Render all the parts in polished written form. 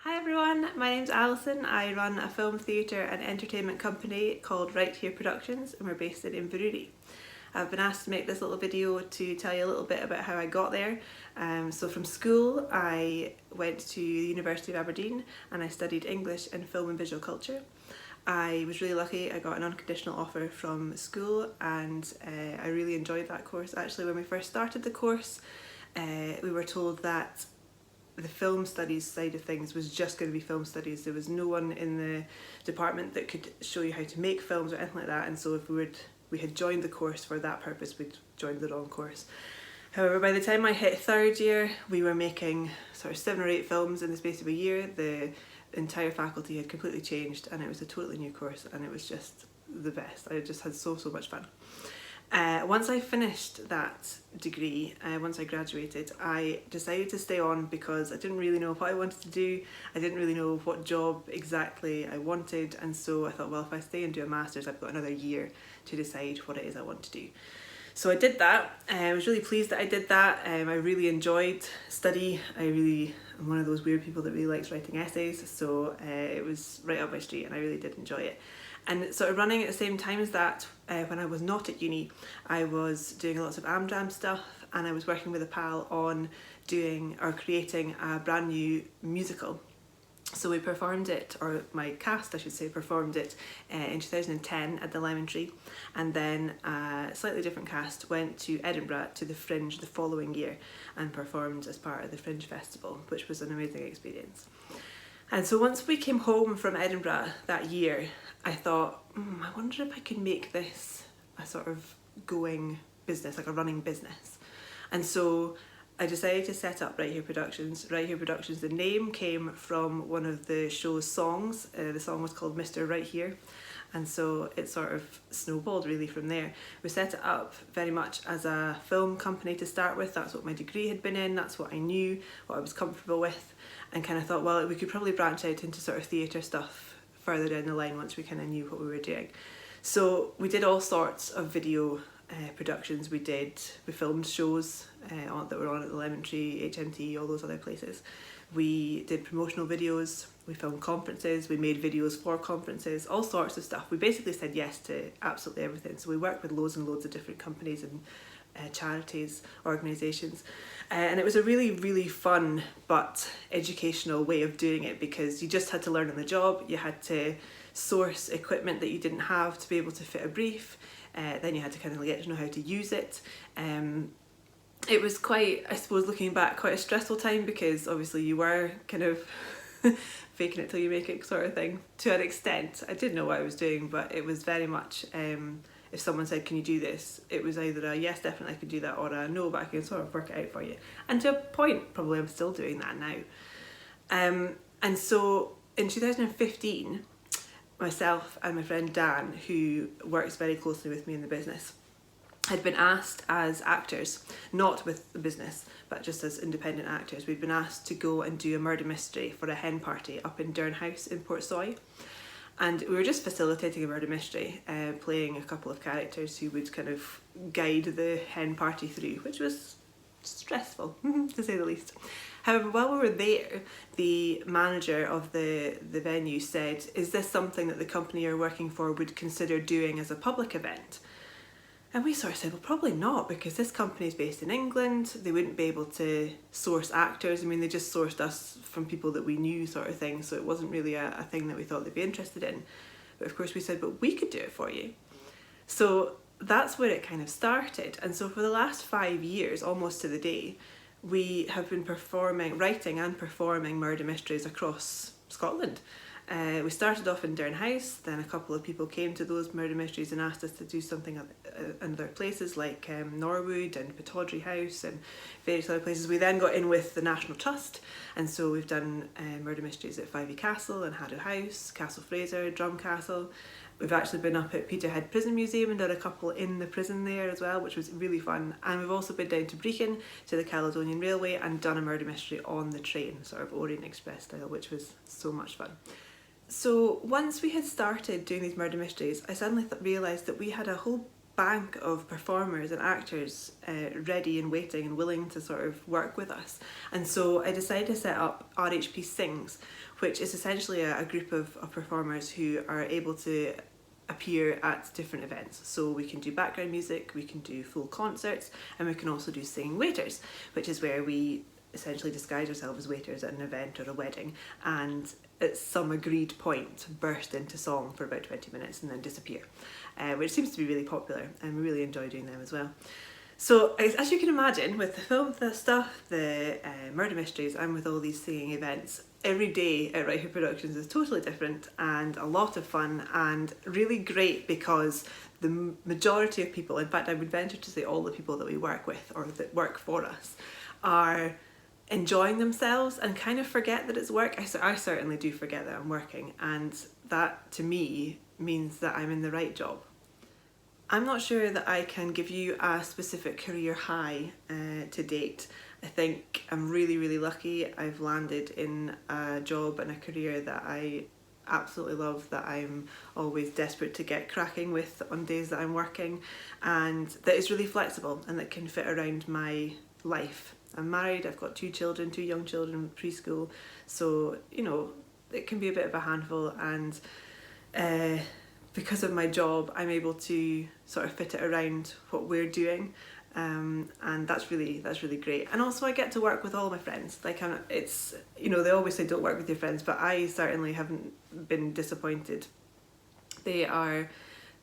Hi everyone, my name's Alison. I run a film, theatre and entertainment company called Right Here Productions and we're based in Inverurie. I've been asked to make this little video to tell you a little bit about how I got there. So from school I went to the University of Aberdeen and I studied English and film and visual culture. I was really lucky, I got an unconditional offer from school and I really enjoyed that course. Actually, when we first started the course we were told that the film studies side of things was just going to be film studies. There was no one in the department that could show you how to make films or anything like that, and so if we had joined the course for that purpose, we'd joined the wrong course. However, by the time I hit third year, we were making sort of 7 or 8 films in the space of a year. The entire faculty had completely changed and it was a totally new course and it was just the best. I just had so much fun. Once I finished that degree, once I graduated, I decided to stay on because I didn't really know what I wanted to do. I didn't really know what job exactly I wanted, and so I thought, well, if I stay and do a master's, I've got another year to decide what it is I want to do. So I did that. I was really pleased that I did that. I really enjoyed study. I'm one of those weird people that really likes writing essays, so it was right up my street and I really did enjoy it. And sort of running at the same time as that, when I was not at uni, I was doing lots of Amdram stuff and I was working with a pal on doing or creating a brand new musical. So we performed it, or my cast I should say, performed it in 2010 at the Lemon Tree, and then a slightly different cast went to Edinburgh to the Fringe the following year and performed as part of the Fringe Festival, which was an amazing experience. And so once we came home from Edinburgh that year, I thought, I wonder if I could make this a sort of going business, like a running business. And so I decided to set up Right Here Productions. Right Here Productions, the name came from one of the show's songs. The song was called Mr. Right Here. And so it sort of snowballed really from there. We set it up very much as a film company to start with. That's what my degree had been in, that's what I knew, what I was comfortable with, and kind of thought, well, we could probably branch out into sort of theatre stuff further down the line once we kind of knew what we were doing. So we did all sorts of video productions. We filmed shows that were on at the Lemon Tree, HMT, all those other places. We did promotional videos, we filmed conferences, we made videos for conferences, all sorts of stuff. We basically said yes to absolutely everything. So we worked with loads and loads of different companies and charities, organisations, and it was a really fun but educational way of doing it because you just had to learn on the job. You had to source equipment that you didn't have to be able to fit a brief, then you had to kind of get to know how to use it. It was quite, I suppose looking back, quite a stressful time because obviously you were kind of faking it till you make it sort of thing to an extent. I did know what I was doing, but it was very much if someone said, can you do this? It was either a yes, definitely I can do that, or a no, but I can sort of work it out for you. And to a point, probably I'm still doing that now. And so in 2015, myself and my friend Dan, who works very closely with me in the business, had been asked as actors, not with the business, but just as independent actors, we'd been asked to go and do a murder mystery for a hen party up in Durn House in Portsoy. And we were just facilitating a murder mystery, playing a couple of characters who would kind of guide the hen party through, which was stressful, to say the least. However, while we were there, the manager of the venue said, is this something that the company you're working for would consider doing as a public event? And we sort of said, well, probably not, because this company is based in England. They wouldn't be able to source actors. I mean, they just sourced us from people that we knew, sort of thing. So it wasn't really a thing that we thought they'd be interested in. But of course we said, but we could do it for you. So that's where it kind of started. And so for the last 5 years, almost to the day, we have been writing and performing murder mysteries across Scotland. We started off in Durn House, then a couple of people came to those murder mysteries and asked us to do something in other places like Norwood and Pittodrie House and various other places. We then got in with the National Trust, and so we've done murder mysteries at Fyvie Castle and Haddow House, Castle Fraser, Drum Castle. We've actually been up at Peterhead Prison Museum and done a couple in the prison there as well, which was really fun. And we've also been down to Brechin, to the Caledonian Railway, and done a murder mystery on the train, sort of Orient Express style, which was so much fun. So once we had started doing these murder mysteries, I suddenly realised that we had a whole bank of performers and actors ready and waiting and willing to sort of work with us. And so I decided to set up RHP Sings, which is essentially a group of performers who are able to appear at different events. So we can do background music, we can do full concerts, and we can also do singing waiters, which is where we essentially disguise ourselves as waiters at an event or a wedding, and at some agreed point burst into song for about 20 minutes and then disappear, which seems to be really popular, and we really enjoy doing them as well. So as you can imagine, with the film, the stuff, the murder mysteries, and with all these singing events, every day at Right Here Productions is totally different and a lot of fun and really great, because the majority of people, in fact I would venture to say all the people that we work with or that work for us, are enjoying themselves and kind of forget that it's work. I certainly do forget that I'm working, and that to me means that I'm in the right job. I'm not sure that I can give you a specific career high to date. I think I'm really lucky. I've landed in a job and a career that I absolutely love, that I'm always desperate to get cracking with on days that I'm working, and that is really flexible and that can fit around my life. I'm married, I've got 2 children, 2 young children, preschool, so you know, it can be a bit of a handful, and because of my job I'm able to sort of fit it around what we're doing, and that's really great. And also I get to work with all my friends. Like, it's, you know, they always say don't work with your friends, but I certainly haven't been disappointed. They are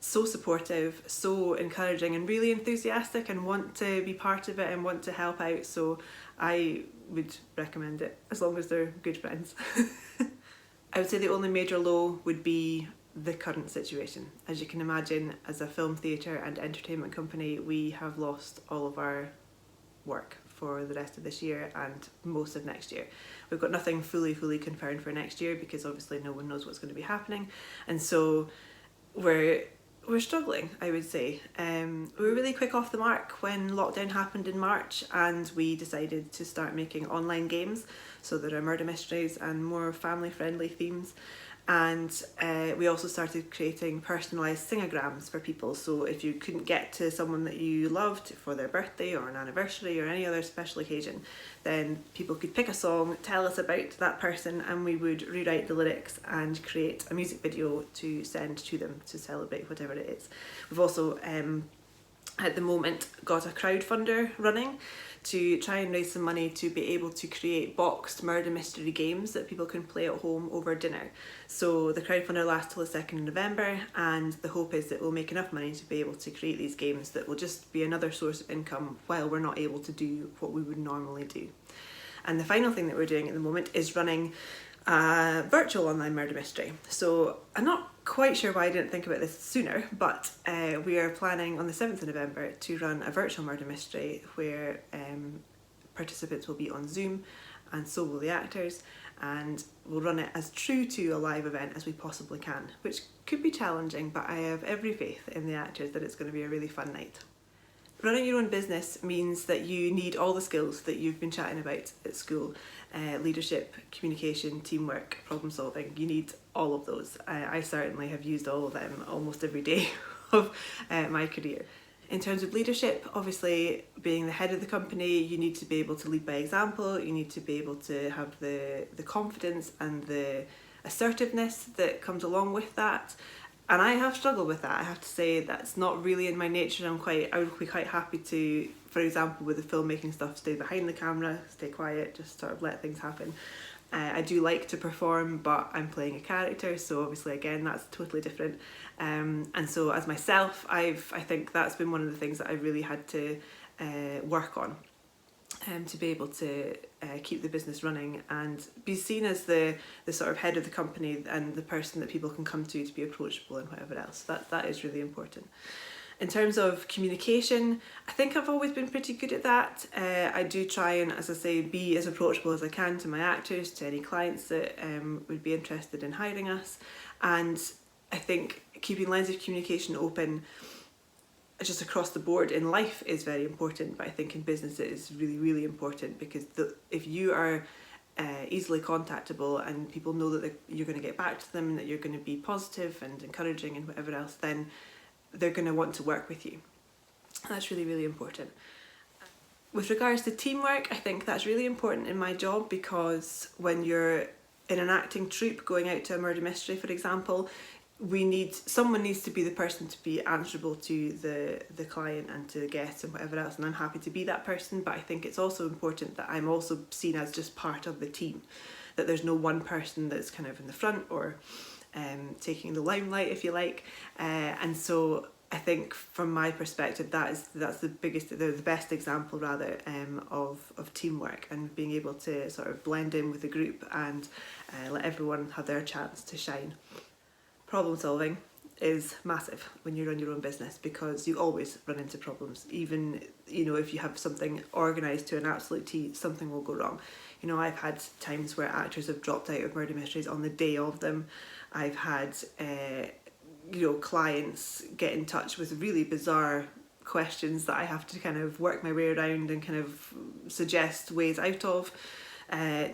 so supportive, so encouraging, and really enthusiastic, and want to be part of it and want to help out, so I would recommend it, as long as they're good friends. I would say the only major low would be the current situation. As you can imagine, as a film, theatre and entertainment company, we have lost all of our work for the rest of this year and most of next year. We've got nothing fully confirmed for next year, because obviously no one knows what's going to be happening, and so we're struggling, I would say. We were really quick off the mark when lockdown happened in March, and we decided to start making online games. So there are murder mysteries and more family friendly themes. And we also started creating personalised singograms for people. So if you couldn't get to someone that you loved for their birthday or an anniversary or any other special occasion, then people could pick a song, tell us about that person, and we would rewrite the lyrics and create a music video to send to them to celebrate whatever it is. We've also at the moment got a crowdfunder running to try and raise some money to be able to create boxed murder mystery games that people can play at home over dinner. So the crowdfunder lasts till the 2nd of November, and the hope is that we'll make enough money to be able to create these games that will just be another source of income while we're not able to do what we would normally do. And the final thing that we're doing at the moment is running a virtual online murder mystery. So I'm not quite sure why I didn't think about this sooner, but we are planning on the 7th of November to run a virtual murder mystery where participants will be on Zoom, and so will the actors, and we'll run it as true to a live event as we possibly can, which could be challenging, but I have every faith in the actors that it's going to be a really fun night. Running your own business means that you need all the skills that you've been chatting about at school. Leadership, communication, teamwork, problem solving. You need all of those. I certainly have used all of them almost every day of my career. In terms of leadership, obviously being the head of the company, you need to be able to lead by example. You need to be able to have the confidence and the assertiveness that comes along with that. And I have struggled with that. I have to say that's not really in my nature. I would be quite happy to, for example, with the filmmaking stuff, stay behind the camera, stay quiet, just sort of let things happen. I do like to perform, but I'm playing a character, so obviously again that's totally different. And so as myself, I think that's been one of the things that I've really had to work on. To be able to keep the business running and be seen as the sort of head of the company and the person that people can come to be approachable and whatever else. That is really important. In terms of communication, I think I've always been pretty good at that. I do try and, as I say, be as approachable as I can to my actors, to any clients that would be interested in hiring us. And I think keeping lines of communication open just across the board in life is very important, but I think in business it is really important, because if you are easily contactable and people know that you're going to get back to them and that you're going to be positive and encouraging and whatever else, then they're going to want to work with you. That's really, really important. With regards to teamwork, I think that's really important in my job, because when you're in an acting troupe going out to a murder mystery, for example, someone needs to be the person to be answerable to the client and to the guests and whatever else, and I'm happy to be that person, but I think it's also important that I'm also seen as just part of the team, that there's no one person that's kind of in the front or taking the limelight, if you like, and so I think from my perspective that's the best example rather of teamwork and being able to sort of blend in with the group and let everyone have their chance to shine. Problem solving is massive when you run your own business, because you always run into problems. Even, you know, if you have something organised to an absolute T, something will go wrong. You know, I've had times where actors have dropped out of murder mysteries on the day of them. I've had clients get in touch with really bizarre questions that I have to kind of work my way around and kind of suggest ways out of.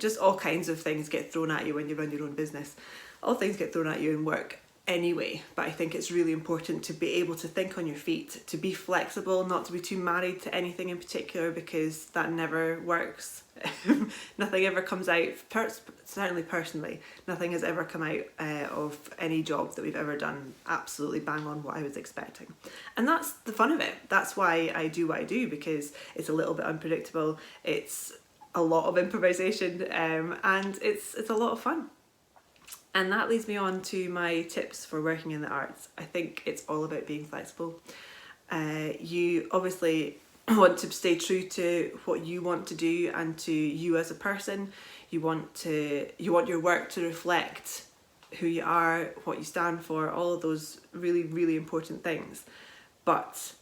Just all kinds of things get thrown at you when you run your own business. All things get thrown at you in work anyway, but I think it's really important to be able to think on your feet, to be flexible, not to be too married to anything in particular, because that never works. Nothing ever comes out, certainly personally, nothing has ever come out of any job that we've ever done absolutely bang on what I was expecting. And that's the fun of it. That's why I do what I do, because it's a little bit unpredictable, it's a lot of improvisation, and it's a lot of fun. And that leads me on to my tips for working in the arts. I think it's all about being flexible. You obviously want to stay true to what you want to do and to you as a person. You want your work to reflect who you are, what you stand for, all of those really, really important things. But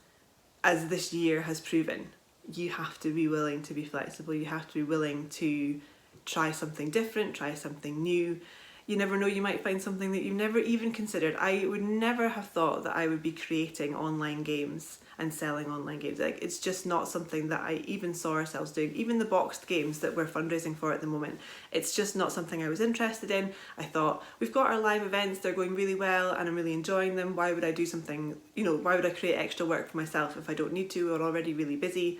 as this year has proven, you have to be willing to be flexible. You have to be willing to try something different, try something new. You never know, you might find something that you've never even considered. I would never have thought that I would be creating online games and selling online games. Like, it's just not something that I even saw ourselves doing. Even the boxed games that we're fundraising for at the moment, it's just not something I was interested in. I thought, we've got our live events, they're going really well and I'm really enjoying them. Why would I do something, why would I create extra work for myself if I don't need to? We're already really busy.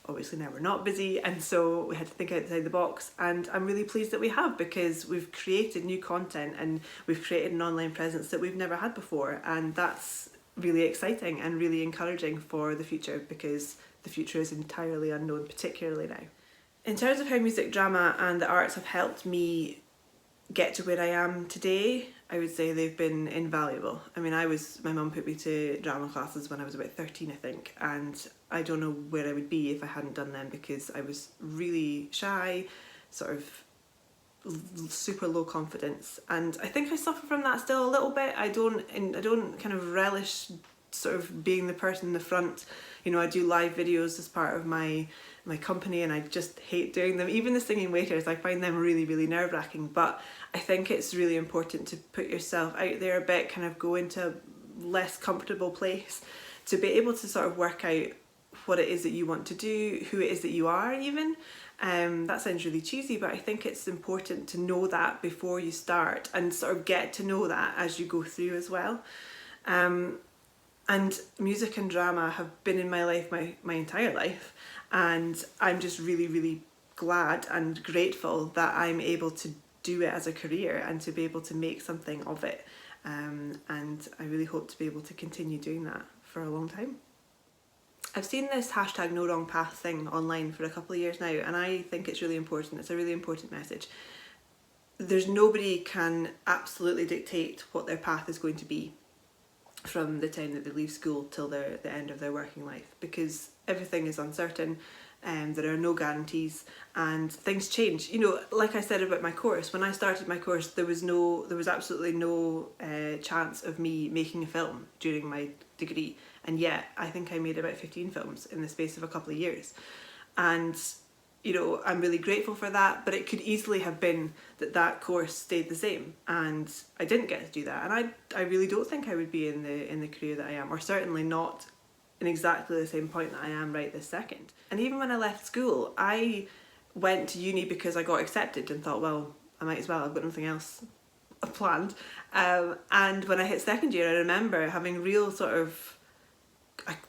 Obviously now we're not busy, and so we had to think outside the box, and I'm really pleased that we have, because we've created new content and we've created an online presence that we've never had before, and that's really exciting and really encouraging for the future, because the future is entirely unknown, particularly now. In terms of how music, drama and the arts have helped me get to where I am today, I would say they've been invaluable. I mean, my mum put me to drama classes when I was about 13, I think, and I don't know where I would be if I hadn't done them, because I was really shy, sort of super low confidence, and I think I suffer from that still a little bit. I don't kind of relish sort of being the person in the front. I do live videos as part of my company, and I just hate doing them. Even the singing waiters, I find them really, really nerve-wracking, but I think it's really important to put yourself out there a bit, kind of go into a less comfortable place, to be able to sort of work out what it is that you want to do, who it is that you are even. That sounds really cheesy, but I think it's important to know that before you start, and sort of get to know that as you go through as well. And music and drama have been in my life my entire life, and I'm just really, really glad and grateful that I'm able to do it as a career and to be able to make something of it. And I really hope to be able to continue doing that for a long time. I've seen this hashtag no wrong path thing online for a couple of years now, and I think it's really important. It's a really important message. Nobody can absolutely dictate what their path is going to be from the time that they leave school till the end of their working life, because everything is uncertain, and there are no guarantees, and things change. Like I said about my course, when I started my course, there was absolutely no chance of me making a film during my degree, and yet I think I made about 15 films in the space of a couple of years. And I'm really grateful for that, but it could easily have been that course stayed the same and I didn't get to do that, and I really don't think I would be in the career that I am, or certainly not in exactly the same point that I am right this second. And even when I left school, I went to uni because I got accepted and thought, well, I might as well, I've got nothing else planned. And when I hit second year, I remember having real sort of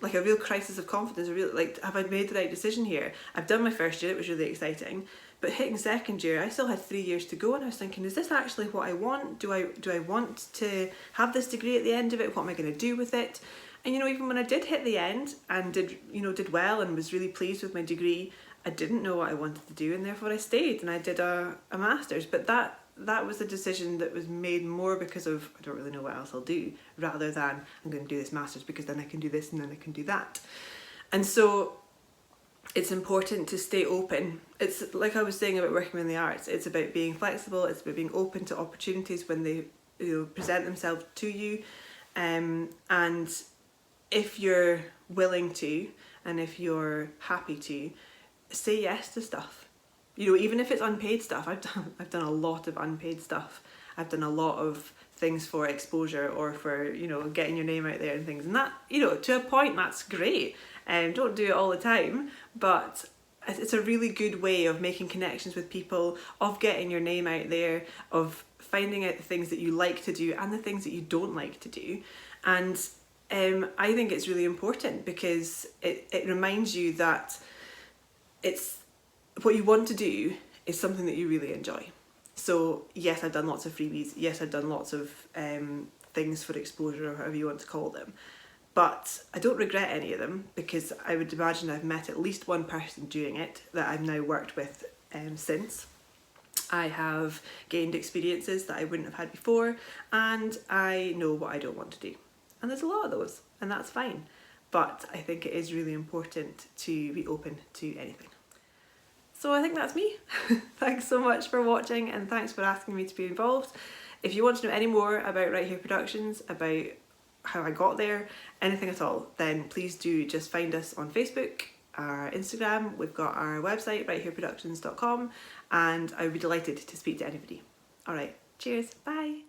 like a real crisis of confidence, a real like, have I made the right decision here? I've done my first year, it was really exciting, but hitting second year I still had 3 years to go, and I was thinking, is this actually what I want? Do I want to have this degree at the end of it? What am I going to do with it? And you know, even when I did hit the end and did well and was really pleased with my degree, I didn't know what I wanted to do, and therefore I stayed and I did a master's. But that was a decision that was made more because of, I don't really know what else I'll do, rather than I'm going to do this master's because then I can do this and then I can do that. And so it's important to stay open. It's like I was saying about working in the arts, it's about being flexible, it's about being open to opportunities when they present themselves to you. And if you're willing to, and if you're happy to, say yes to stuff. You know, even if it's unpaid stuff. I've done a lot of unpaid stuff. I've done a lot of things for exposure or for, you know, getting your name out there and things. And that, you know, to a point, that's great. Don't do it all the time, but it's a really good way of making connections with people, of getting your name out there, of finding out the things that you like to do and the things that you don't like to do. And I think it's really important because it reminds you that it's what you want to do is something that you really enjoy. So yes, I've done lots of freebies. Yes, I've done lots of things for exposure or however you want to call them. But I don't regret any of them because I would imagine I've met at least one person doing it that I've now worked with since. I have gained experiences that I wouldn't have had before, and I know what I don't want to do. And there's a lot of those, and that's fine. But I think it is really important to be open to anything. So I think that's me. Thanks so much for watching, and thanks for asking me to be involved. If you want to know any more about Right Here Productions, about how I got there, anything at all, then please do just find us on Facebook, our Instagram, we've got our website, righthereproductions.com, and I would be delighted to speak to anybody. Alright, cheers, bye!